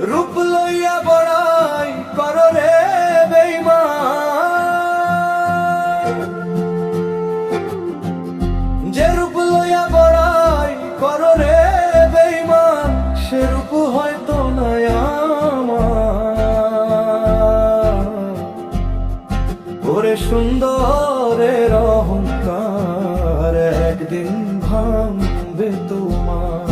রূপ লইয়া বড়াই করো রে বেঈমান, যে রূপ লইয়া বড়াই করো রে বেঈমান, সে রূপ হয়তো নাই আমার। ওরে সুন্দরের অহংকার একদিন ভাঙবে তোমার।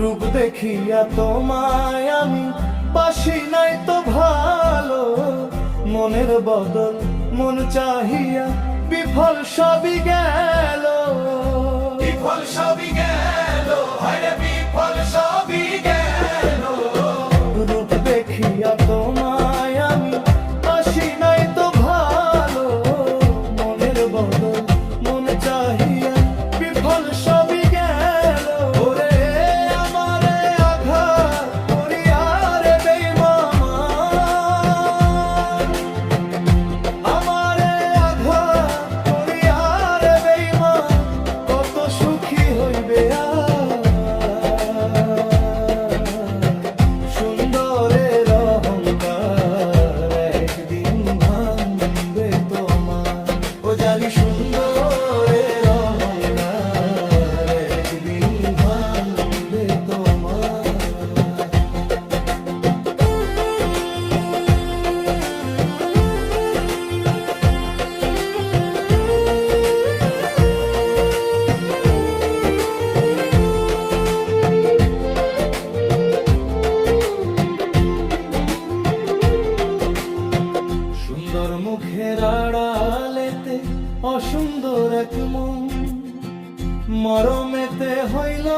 রূপ দেখিয়া তোমায় আমি বাসি নাই তো ভালো, মনের বদল মন চাহিয়া বিফল সবই গেল, বিফল সবই গেল, হায়রে বিফল সবই গেল। রূপ দেখিয়া তোমায় আমি বাসি নাই তো ভালো, মনের বদল মন চাহিয়া বিফল সবই গেল। ওরে আমারে আঘাত করিয়া রে বেঈমান, আমারে আঘাত করিয়া রে বেঈমান, কত সুখী হইবে সুন্দরের অহংকার একদিন ভাঙবে তোমার। ও জানি সুন্দরের অহংকার একদিন ভাঙবে তোমার। সুন্দর মুখের আড়ালেতে অসুন্দর এক মন, মরমেতে হইল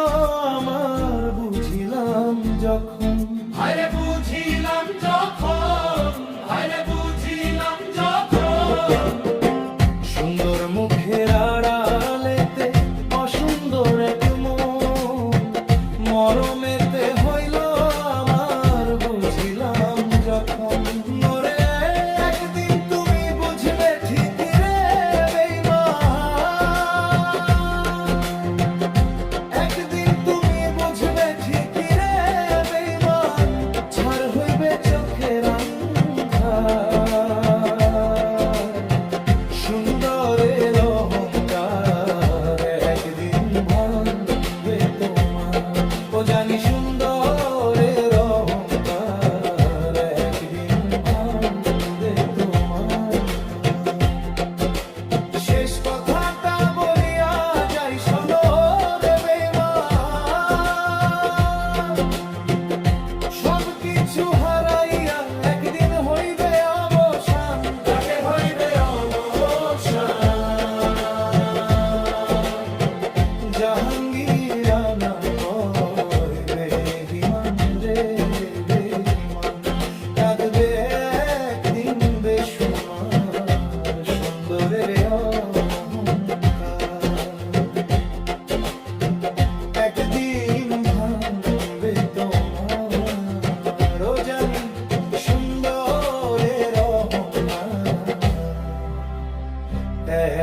আমার বুঝিলাম যখন, হায়রে বুঝিলাম যখন, হায়রে বুঝিলাম যখন। সুন্দর মুখের আড়ালেতে অসুন্দর এক মন, মরমেতে হইল আমার বুঝিলাম যখন।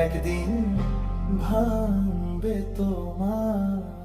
একদিন ভাঙবে তোমার।